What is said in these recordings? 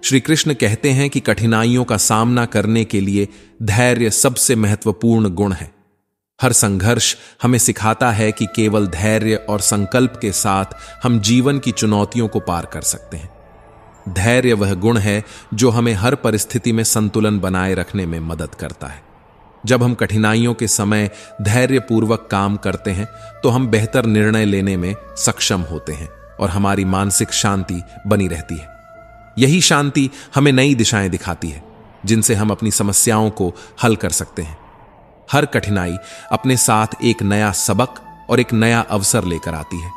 श्री कृष्ण कहते हैं कि कठिनाइयों का सामना करने के लिए धैर्य सबसे महत्वपूर्ण गुण है। हर संघर्ष हमें सिखाता है कि केवल धैर्य और संकल्प के साथ हम जीवन की चुनौतियों को पार कर सकते हैं। धैर्य वह गुण है जो हमें हर परिस्थिति में संतुलन बनाए रखने में मदद करता है। जब हम कठिनाइयों के समय धैर्यपूर्वक काम करते हैं तो हम बेहतर निर्णय लेने में सक्षम होते हैं और हमारी मानसिक शांति बनी रहती है। यही शांति हमें नई दिशाएं दिखाती है जिनसे हम अपनी समस्याओं को हल कर सकते हैं। हर कठिनाई अपने साथ एक नया सबक और एक नया अवसर लेकर आती है।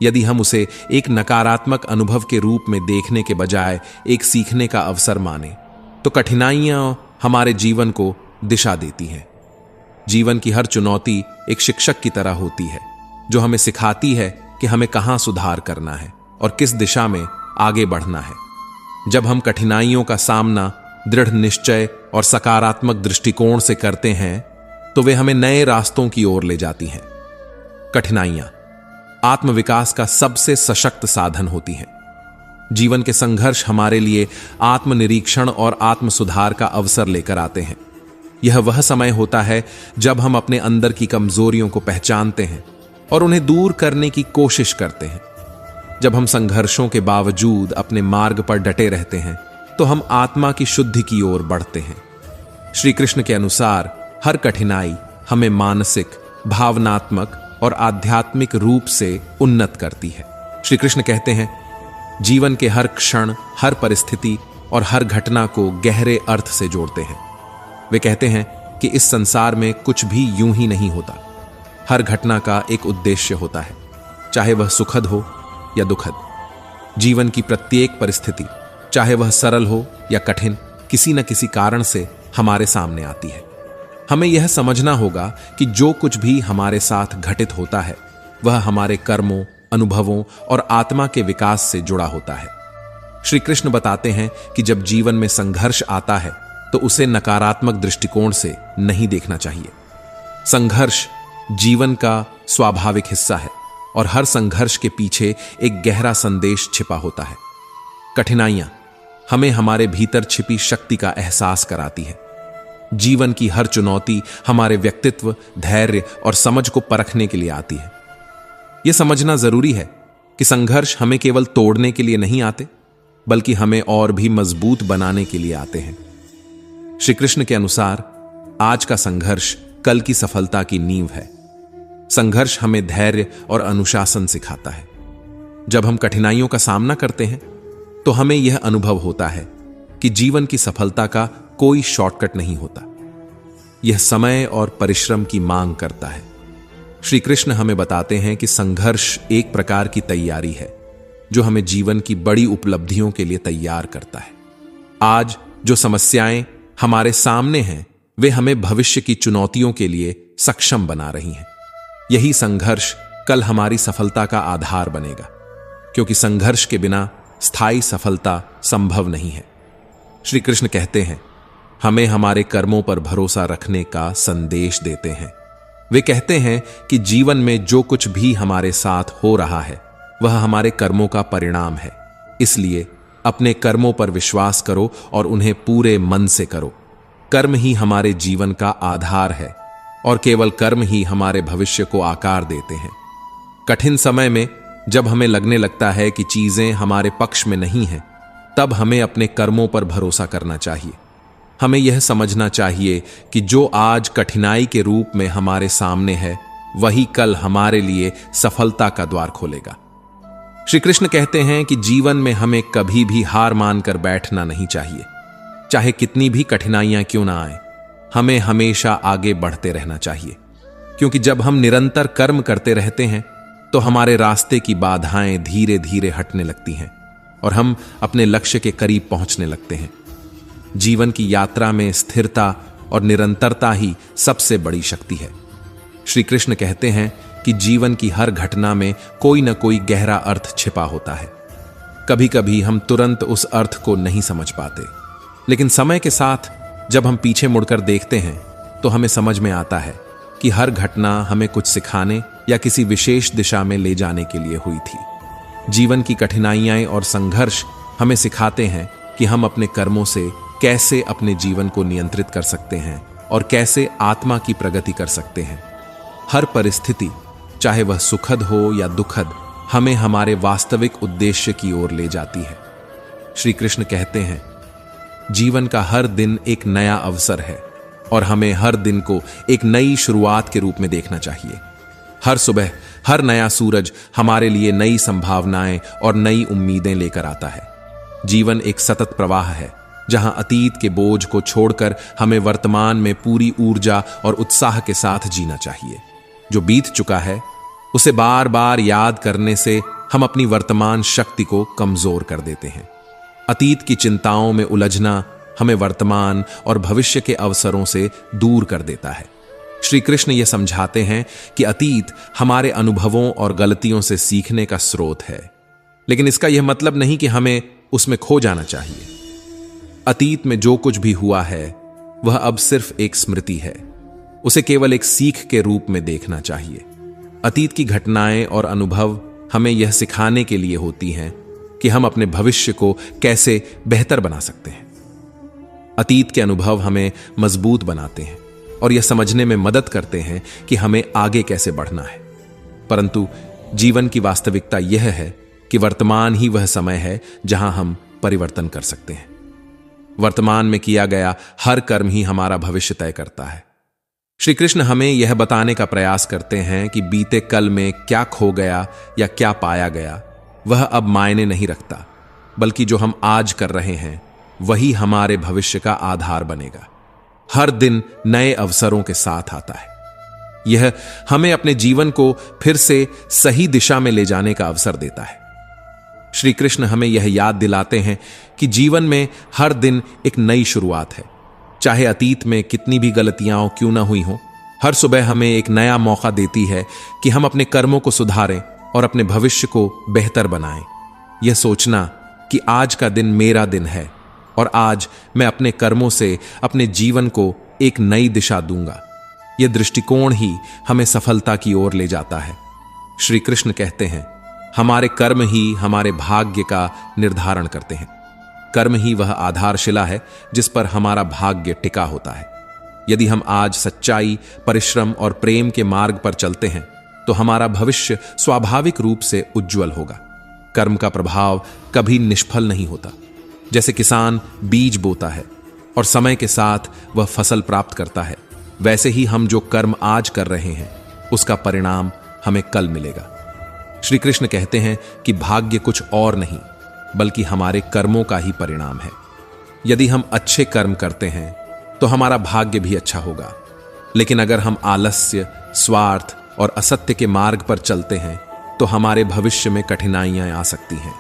यदि हम उसे एक नकारात्मक अनुभव के रूप में देखने के बजाय एक सीखने का अवसर माने तो कठिनाइयां हमारे जीवन को दिशा देती हैं। जीवन की हर चुनौती एक शिक्षक की तरह होती है जो हमें सिखाती है कि हमें कहां सुधार करना है और किस दिशा में आगे बढ़ना है। जब हम कठिनाइयों का सामना दृढ़ निश्चय और सकारात्मक दृष्टिकोण से करते हैं तो वे हमें नए रास्तों की ओर ले जाती हैं। कठिनाइयां आत्मविकास का सबसे सशक्त साधन होती हैं। जीवन के संघर्ष हमारे लिए आत्मनिरीक्षण और आत्मसुधार का अवसर लेकर आते हैं। यह वह समय होता है जब हम अपने अंदर की कमजोरियों को पहचानते हैं और उन्हें दूर करने की कोशिश करते हैं। जब हम संघर्षों के बावजूद अपने मार्ग पर डटे रहते हैं तो हम आत्मा की शुद्धि की ओर बढ़ते हैं। श्री कृष्ण के अनुसार हर कठिनाई हमें मानसिक, भावनात्मक और आध्यात्मिक रूप से उन्नत करती है। श्री कृष्ण कहते हैं, जीवन के हर क्षण, हर परिस्थिति और हर घटना को गहरे अर्थ से जोड़ते हैं। वे कहते हैं कि इस संसार में कुछ भी यूं ही नहीं होता। हर घटना का एक उद्देश्य होता है, चाहे वह सुखद हो या दुखद। जीवन की प्रत्येक परिस्थिति, चाहे वह सरल हो या कठिन, किसी न किसी कारण से हमारे सामने आती है। हमें यह समझना होगा कि जो कुछ भी हमारे साथ घटित होता है वह हमारे कर्मों, अनुभवों और आत्मा के विकास से जुड़ा होता है। श्री कृष्ण बताते हैं कि जब जीवन में संघर्ष आता है तो उसे नकारात्मक दृष्टिकोण से नहीं देखना चाहिए। संघर्ष जीवन का स्वाभाविक हिस्सा है और हर संघर्ष के पीछे एक गहरा संदेश छिपा होता है। कठिनाइयां हमें हमारे भीतर छिपी शक्ति का एहसास कराती है। जीवन की हर चुनौती हमारे व्यक्तित्व, धैर्य और समझ को परखने के लिए आती है। यह समझना जरूरी है कि संघर्ष हमें केवल तोड़ने के लिए नहीं आते, बल्कि हमें और भी मजबूत बनाने के लिए आते हैं। श्री कृष्ण के अनुसार आज का संघर्ष कल की सफलता की नींव है। संघर्ष हमें धैर्य और अनुशासन सिखाता है। जब हम कठिनाइयों का सामना करते हैं तो हमें यह अनुभव होता है कि जीवन की सफलता का कोई शॉर्टकट नहीं होता। यह समय और परिश्रम की मांग करता है। श्री कृष्ण हमें बताते हैं कि संघर्ष एक प्रकार की तैयारी है जो हमें जीवन की बड़ी उपलब्धियों के लिए तैयार करता है। आज जो समस्याएं हमारे सामने हैं वे हमें भविष्य की चुनौतियों के लिए सक्षम बना रही हैं। यही संघर्ष कल हमारी सफलता का आधार बनेगा, क्योंकि संघर्ष के बिना स्थायी सफलता संभव नहीं है। श्री कृष्ण कहते हैं, हमें हमारे कर्मों पर भरोसा रखने का संदेश देते हैं। वे कहते हैं कि जीवन में जो कुछ भी हमारे साथ हो रहा है वह हमारे कर्मों का परिणाम है। इसलिए अपने कर्मों पर विश्वास करो और उन्हें पूरे मन से करो। कर्म ही हमारे जीवन का आधार है और केवल कर्म ही हमारे भविष्य को आकार देते हैं। कठिन समय में जब हमें लगने लगता है कि चीजें हमारे पक्ष में नहीं हैं, तब हमें अपने कर्मों पर भरोसा करना चाहिए। हमें यह समझना चाहिए कि जो आज कठिनाई के रूप में हमारे सामने है वही कल हमारे लिए सफलता का द्वार खोलेगा। श्री कृष्ण कहते हैं कि जीवन में हमें कभी भी हार मानकर बैठना नहीं चाहिए। चाहे कितनी भी कठिनाइयां क्यों ना आए, हमें हमेशा आगे बढ़ते रहना चाहिए, क्योंकि जब हम निरंतर कर्म करते रहते हैं तो हमारे रास्ते की बाधाएं धीरे धीरे हटने लगती हैं और हम अपने लक्ष्य के करीब पहुंचने लगते हैं। जीवन की यात्रा में स्थिरता और निरंतरता ही सबसे बड़ी शक्ति है। श्री कृष्ण कहते हैं कि जीवन की हर घटना में कोई न कोई गहरा अर्थ छिपा होता है। कभी कभी हम तुरंत उस अर्थ को नहीं समझ पाते, लेकिन समय के साथ जब हम पीछे मुड़कर देखते हैं तो हमें समझ में आता है कि हर घटना हमें कुछ सिखाने या किसी विशेष दिशा में ले जाने के लिए हुई थी। जीवन की कठिनाइयां और संघर्ष हमें सिखाते हैं कि हम अपने कर्मों से कैसे अपने जीवन को नियंत्रित कर सकते हैं और कैसे आत्मा की प्रगति कर सकते हैं। हर परिस्थिति, चाहे वह सुखद हो या दुखद, हमें हमारे वास्तविक उद्देश्य की ओर ले जाती है। श्री कृष्ण कहते हैं, जीवन का हर दिन एक नया अवसर है और हमें हर दिन को एक नई शुरुआत के रूप में देखना चाहिए। हर सुबह हर नया सूरज हमारे लिए नई संभावनाएं और नई उम्मीदें लेकर आता है। जीवन एक सतत प्रवाह है जहां अतीत के बोझ को छोड़कर हमें वर्तमान में पूरी ऊर्जा और उत्साह के साथ जीना चाहिए। जो बीत चुका है उसे बार बार याद करने से हम अपनी वर्तमान शक्ति को कमजोर कर देते हैं। अतीत की चिंताओं में उलझना हमें वर्तमान और भविष्य के अवसरों से दूर कर देता है। श्री कृष्ण ये समझाते हैं कि अतीत हमारे अनुभवों और गलतियों से सीखने का स्रोत है, लेकिन इसका यह मतलब नहीं कि हमें उसमें खो जाना चाहिए। अतीत में जो कुछ भी हुआ है वह अब सिर्फ एक स्मृति है, उसे केवल एक सीख के रूप में देखना चाहिए। अतीत की घटनाएं और अनुभव हमें यह सिखाने के लिए होती हैं कि हम अपने भविष्य को कैसे बेहतर बना सकते हैं। अतीत के अनुभव हमें मजबूत बनाते हैं और यह समझने में मदद करते हैं कि हमें आगे कैसे बढ़ना है। परंतु जीवन की वास्तविकता यह है कि वर्तमान ही वह समय है जहां हम परिवर्तन कर सकते हैं। वर्तमान में किया गया हर कर्म ही हमारा भविष्य तय करता है। श्री कृष्ण हमें यह बताने का प्रयास करते हैं कि बीते कल में क्या खो गया या क्या पाया गया वह अब मायने नहीं रखता, बल्कि जो हम आज कर रहे हैं वही हमारे भविष्य का आधार बनेगा। हर दिन नए अवसरों के साथ आता है। यह हमें अपने जीवन को फिर से सही दिशा में ले जाने का अवसर देता है। श्री कृष्ण हमें यह याद दिलाते हैं कि जीवन में हर दिन एक नई शुरुआत है। चाहे अतीत में कितनी भी गलतियां क्यों ना हुई हों, हर सुबह हमें एक नया मौका देती है कि हम अपने कर्मों को सुधारें और अपने भविष्य को बेहतर बनाएं। यह सोचना कि आज का दिन मेरा दिन है और आज मैं अपने कर्मों से अपने जीवन को एक नई दिशा दूंगा, यह दृष्टिकोण ही हमें सफलता की ओर ले जाता है। श्री कृष्ण कहते हैं, हमारे कर्म ही हमारे भाग्य का निर्धारण करते हैं। कर्म ही वह आधारशिला है जिस पर हमारा भाग्य टिका होता है। यदि हम आज सच्चाई, परिश्रम और प्रेम के मार्ग पर चलते हैं तो हमारा भविष्य स्वाभाविक रूप से उज्जवल होगा। कर्म का प्रभाव कभी निष्फल नहीं होता। जैसे किसान बीज बोता है और समय के साथ वह फसल प्राप्त करता है, वैसे ही हम जो कर्म आज कर रहे हैं उसका परिणाम हमें कल मिलेगा। श्री कृष्ण कहते हैं कि भाग्य कुछ और नहीं बल्कि हमारे कर्मों का ही परिणाम है। यदि हम अच्छे कर्म करते हैं तो हमारा भाग्य भी अच्छा होगा, लेकिन अगर हम आलस्य, स्वार्थ और असत्य के मार्ग पर चलते हैं तो हमारे भविष्य में कठिनाइयां आ सकती हैं।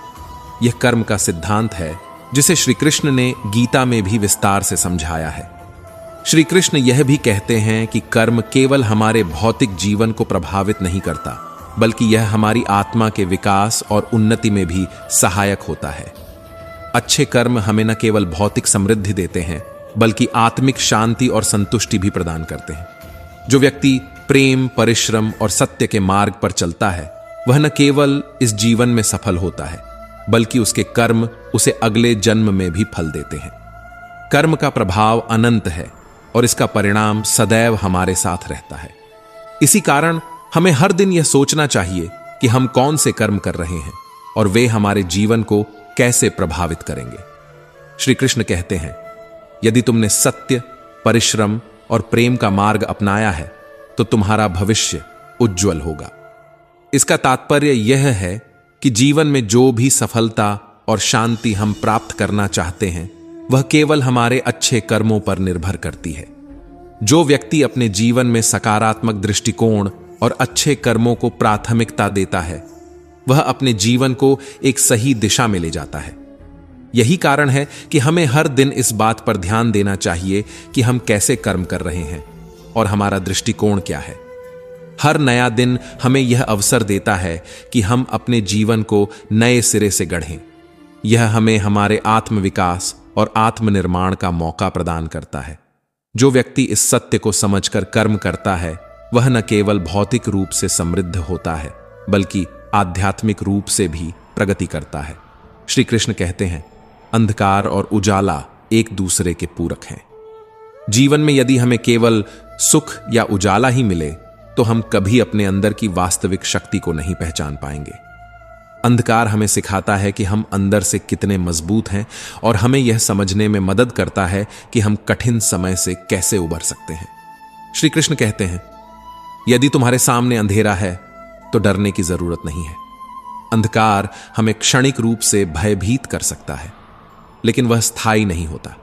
यह कर्म का सिद्धांत है जिसे श्री कृष्ण ने गीता में भी विस्तार से समझाया है। श्री कृष्ण यह भी कहते हैं कि कर्म केवल हमारे भौतिक जीवन को प्रभावित नहीं करता, बल्कि यह हमारी आत्मा के विकास और उन्नति में भी सहायक होता है। अच्छे कर्म हमें न केवल भौतिक समृद्धि देते हैं बल्कि आत्मिक शांति और संतुष्टि भी प्रदान करते हैं। जो व्यक्ति प्रेम, परिश्रम और सत्य के मार्ग पर चलता है वह न केवल इस जीवन में सफल होता है बल्कि उसके कर्म उसे अगले जन्म में भी फल देते हैं। कर्म का प्रभाव अनंत है और इसका परिणाम सदैव हमारे साथ रहता है। इसी कारण हमें हर दिन यह सोचना चाहिए कि हम कौन से कर्म कर रहे हैं और वे हमारे जीवन को कैसे प्रभावित करेंगे। श्री कृष्ण कहते हैं, यदि तुमने सत्य, परिश्रम और प्रेम का मार्ग अपनाया है तो तुम्हारा भविष्य उज्जवल होगा। इसका तात्पर्य यह है कि जीवन में जो भी सफलता और शांति हम प्राप्त करना चाहते हैं वह केवल हमारे अच्छे कर्मों पर निर्भर करती है। जो व्यक्ति अपने जीवन में सकारात्मक दृष्टिकोण और अच्छे कर्मों को प्राथमिकता देता है वह अपने जीवन को एक सही दिशा में ले जाता है। यही कारण है कि हमें हर दिन इस बात पर ध्यान देना चाहिए कि हम कैसे कर्म कर रहे हैं और हमारा दृष्टिकोण क्या है। हर नया दिन हमें यह अवसर देता है कि हम अपने जीवन को नए सिरे से गढ़ें। यह हमें हमारे आत्मविकास और आत्मनिर्माण का मौका प्रदान करता है। जो व्यक्ति इस सत्य को समझकर कर्म करता है वह न केवल भौतिक रूप से समृद्ध होता है बल्कि आध्यात्मिक रूप से भी प्रगति करता है। श्री कृष्ण कहते हैं, अंधकार और उजाला एक दूसरे के पूरक हैं। जीवन में यदि हमें केवल सुख या उजाला ही मिले तो हम कभी अपने अंदर की वास्तविक शक्ति को नहीं पहचान पाएंगे। अंधकार हमें सिखाता है कि हम अंदर से कितने मजबूत हैं और हमें यह समझने में मदद करता है कि हम कठिन समय से कैसे उबर सकते हैं। श्री कृष्ण कहते हैं, यदि तुम्हारे सामने अंधेरा है तो डरने की जरूरत नहीं है। अंधकार हमें क्षणिक रूप से भयभीत कर सकता है, लेकिन वह स्थायी नहीं होता।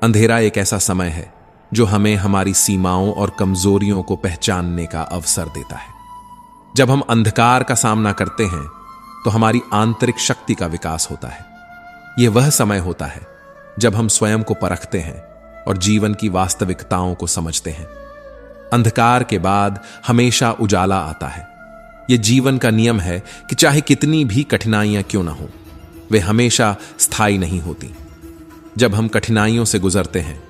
अंधेरा एक ऐसा समय है जो हमें हमारी सीमाओं और कमजोरियों को पहचानने का अवसर देता है। जब हम अंधकार का सामना करते हैं तो हमारी आंतरिक शक्ति का विकास होता है। यह वह समय होता है जब हम स्वयं को परखते हैं और जीवन की वास्तविकताओं को समझते हैं। अंधकार के बाद हमेशा उजाला आता है। यह जीवन का नियम है कि चाहे कितनी भी कठिनाइयां क्यों ना हो, वे हमेशा स्थायी नहीं होती। जब हम कठिनाइयों से गुजरते हैं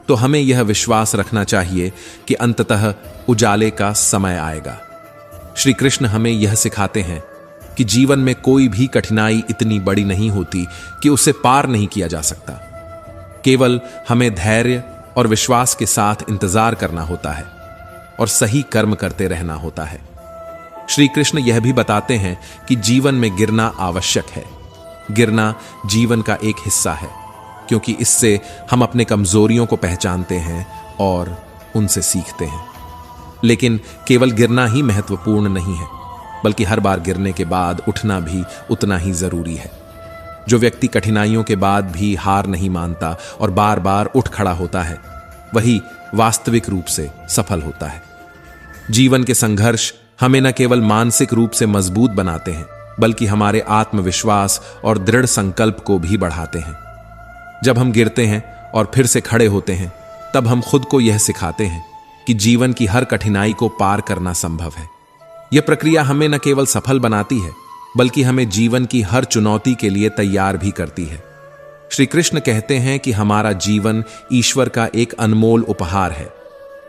तो हमें यह विश्वास रखना चाहिए कि अंततः उजाले का समय आएगा। श्री कृष्ण हमें यह सिखाते हैं कि जीवन में कोई भी कठिनाई इतनी बड़ी नहीं होती कि उसे पार नहीं किया जा सकता। केवल हमें धैर्य और विश्वास के साथ इंतजार करना होता है और सही कर्म करते रहना होता है। श्री कृष्ण यह भी बताते हैं कि जीवन में गिरना आवश्यक है। गिरना जीवन का एक हिस्सा है, क्योंकि इससे हम अपने कमजोरियों को पहचानते हैं और उनसे सीखते हैं। लेकिन केवल गिरना ही महत्वपूर्ण नहीं है, बल्कि हर बार गिरने के बाद उठना भी उतना ही जरूरी है। जो व्यक्ति कठिनाइयों के बाद भी हार नहीं मानता और बार बार उठ खड़ा होता है, वही वास्तविक रूप से सफल होता है। जीवन के संघर्ष हमें न केवल मानसिक रूप से मजबूत बनाते हैं, बल्कि हमारे आत्मविश्वास और दृढ़ संकल्प को भी बढ़ाते हैं। जब हम गिरते हैं और फिर से खड़े होते हैं, तब हम खुद को यह सिखाते हैं कि जीवन की हर कठिनाई को पार करना संभव है। यह प्रक्रिया हमें न केवल सफल बनाती है, बल्कि हमें जीवन की हर चुनौती के लिए तैयार भी करती है। श्री कृष्ण कहते हैं कि हमारा जीवन ईश्वर का एक अनमोल उपहार है।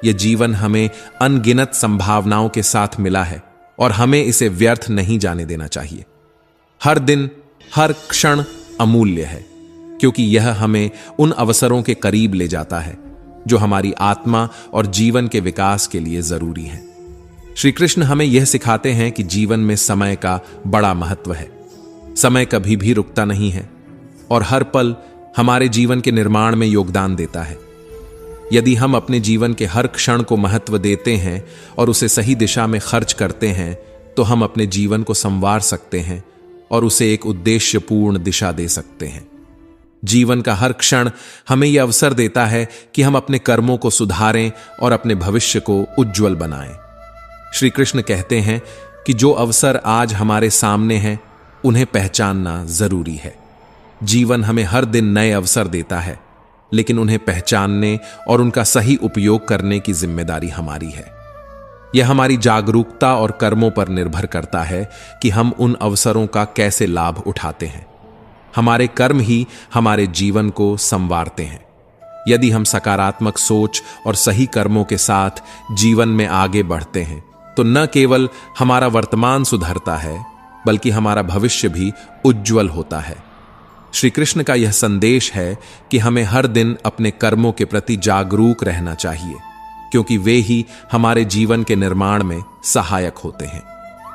यह जीवन हमें अनगिनत संभावनाओं के साथ मिला है और हमें इसे व्यर्थ नहीं जाने देना चाहिए। हर दिन, हर क्षण अमूल्य है, क्योंकि यह हमें उन अवसरों के करीब ले जाता है जो हमारी आत्मा और जीवन के विकास के लिए जरूरी है। श्री कृष्ण हमें यह सिखाते हैं कि जीवन में समय का बड़ा महत्व है। समय कभी भी रुकता नहीं है और हर पल हमारे जीवन के निर्माण में योगदान देता है। यदि हम अपने जीवन के हर क्षण को महत्व देते हैं और उसे सही दिशा में खर्च करते हैं, तो हम अपने जीवन को संवार सकते हैं और उसे एक उद्देश्यपूर्ण दिशा दे सकते हैं। जीवन का हर क्षण हमें यह अवसर देता है कि हम अपने कर्मों को सुधारें और अपने भविष्य को उज्जवल बनाएं। श्री कृष्ण कहते हैं कि जो अवसर आज हमारे सामने हैं, उन्हें पहचानना जरूरी है। जीवन हमें हर दिन नए अवसर देता है, लेकिन उन्हें पहचानने और उनका सही उपयोग करने की जिम्मेदारी हमारी है। यह हमारी जागरूकता और कर्मों पर निर्भर करता है कि हम उन अवसरों का कैसे लाभ उठाते हैं। हमारे कर्म ही हमारे जीवन को संवारते हैं। यदि हम सकारात्मक सोच और सही कर्मों के साथ जीवन में आगे बढ़ते हैं, तो न केवल हमारा वर्तमान सुधरता है, बल्कि हमारा भविष्य भी उज्जवल होता है। श्री कृष्ण का यह संदेश है कि हमें हर दिन अपने कर्मों के प्रति जागरूक रहना चाहिए, क्योंकि वे ही हमारे जीवन के निर्माण में सहायक होते हैं।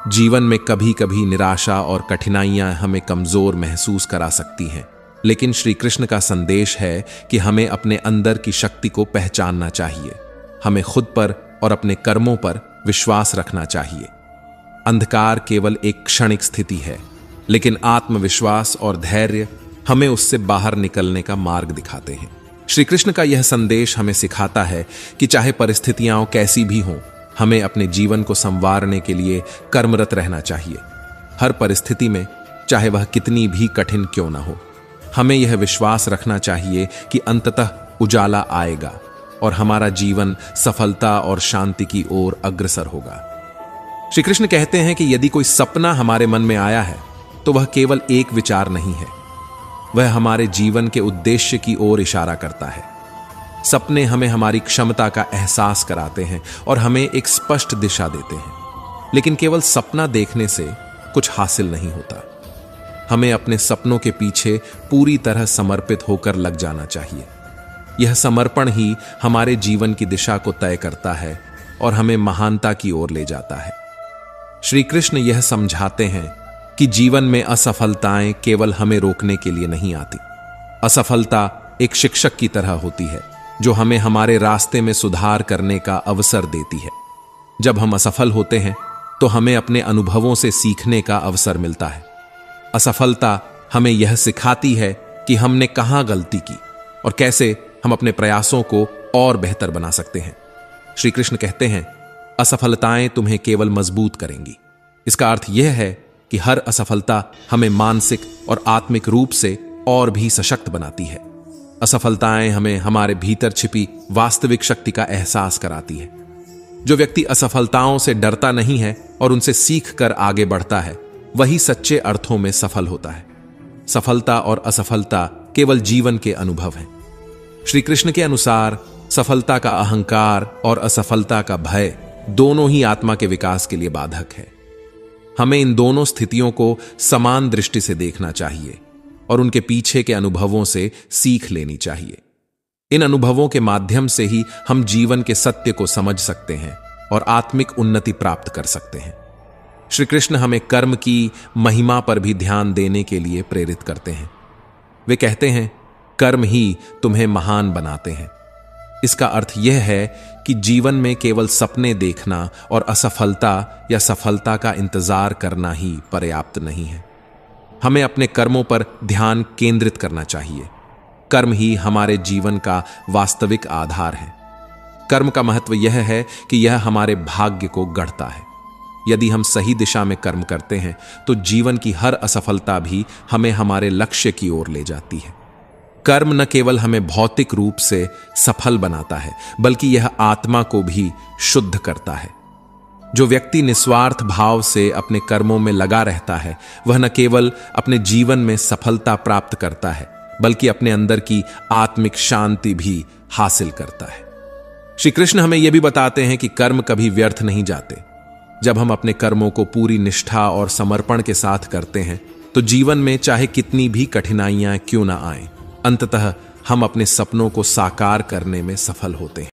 जीवन में कभी कभी निराशा और कठिनाइयां हमें कमजोर महसूस करा सकती हैं, लेकिन श्री कृष्ण का संदेश है कि हमें अपने अंदर की शक्ति को पहचानना चाहिए। हमें खुद पर और अपने कर्मों पर विश्वास रखना चाहिए। अंधकार केवल एक क्षणिक स्थिति है, लेकिन आत्मविश्वास और धैर्य हमें उससे बाहर निकलने का मार्ग दिखाते हैं। श्री कृष्ण का यह संदेश हमें सिखाता है कि चाहे परिस्थितियां कैसी भी हों, हमें अपने जीवन को संवारने के लिए कर्मरत रहना चाहिए। हर परिस्थिति में, चाहे वह कितनी भी कठिन क्यों न हो, हमें यह विश्वास रखना चाहिए कि अंततः उजाला आएगा और हमारा जीवन सफलता और शांति की ओर अग्रसर होगा। श्री कृष्ण कहते हैं कि यदि कोई सपना हमारे मन में आया है, तो वह केवल एक विचार नहीं है, वह हमारे जीवन के उद्देश्य की ओर इशारा करता है। सपने हमें हमारी क्षमता का एहसास कराते हैं और हमें एक स्पष्ट दिशा देते हैं, लेकिन केवल सपना देखने से कुछ हासिल नहीं होता। हमें अपने सपनों के पीछे पूरी तरह समर्पित होकर लग जाना चाहिए। यह समर्पण ही हमारे जीवन की दिशा को तय करता है और हमें महानता की ओर ले जाता है। श्री कृष्ण यह समझाते हैं कि जीवन में असफलताएं केवल हमें रोकने के लिए नहीं आती। असफलता एक शिक्षक की तरह होती है जो हमें हमारे रास्ते में सुधार करने का अवसर देती है। जब हम असफल होते हैं तो हमें अपने अनुभवों से सीखने का अवसर मिलता है। असफलता हमें यह सिखाती है कि हमने कहां गलती की और कैसे हम अपने प्रयासों को और बेहतर बना सकते हैं। श्री कृष्ण कहते हैं, असफलताएं तुम्हें केवल मजबूत करेंगी। इसका अर्थ यह है कि हर असफलता हमें मानसिक और आत्मिक रूप से और भी सशक्त बनाती है। असफलताएं हमें हमारे भीतर छिपी वास्तविक शक्ति का एहसास कराती है। जो व्यक्ति असफलताओं से डरता नहीं है और उनसे सीख कर आगे बढ़ता है, वही सच्चे अर्थों में सफल होता है। सफलता और असफलता केवल जीवन के अनुभव हैं। श्री कृष्ण के अनुसार सफलता का अहंकार और असफलता का भय दोनों ही आत्मा के विकास के लिए बाधक है। हमें इन दोनों स्थितियों को समान दृष्टि से देखना चाहिए और उनके पीछे के अनुभवों से सीख लेनी चाहिए। इन अनुभवों के माध्यम से ही हम जीवन के सत्य को समझ सकते हैं और आत्मिक उन्नति प्राप्त कर सकते हैं। श्री कृष्ण हमें कर्म की महिमा पर भी ध्यान देने के लिए प्रेरित करते हैं। वे कहते हैं, कर्म ही तुम्हें महान बनाते हैं। इसका अर्थ यह है कि जीवन में केवल सपने देखना और असफलता या सफलता का इंतजार करना ही पर्याप्त नहीं है। हमें अपने कर्मों पर ध्यान केंद्रित करना चाहिए। कर्म ही हमारे जीवन का वास्तविक आधार है। कर्म का महत्व यह है कि यह हमारे भाग्य को गढ़ता है। यदि हम सही दिशा में कर्म करते हैं तो जीवन की हर असफलता भी हमें हमारे लक्ष्य की ओर ले जाती है। कर्म न केवल हमें भौतिक रूप से सफल बनाता है, बल्कि यह आत्मा को भी शुद्ध करता है। जो व्यक्ति निस्वार्थ भाव से अपने कर्मों में लगा रहता है, वह न केवल अपने जीवन में सफलता प्राप्त करता है, बल्कि अपने अंदर की आत्मिक शांति भी हासिल करता है। श्री कृष्ण हमें यह भी बताते हैं कि कर्म कभी व्यर्थ नहीं जाते। जब हम अपने कर्मों को पूरी निष्ठा और समर्पण के साथ करते हैं तो जीवन में चाहे कितनी भी कठिनाइयां क्यों ना आएं, अंततः हम अपने सपनों को साकार करने में सफल होते हैं।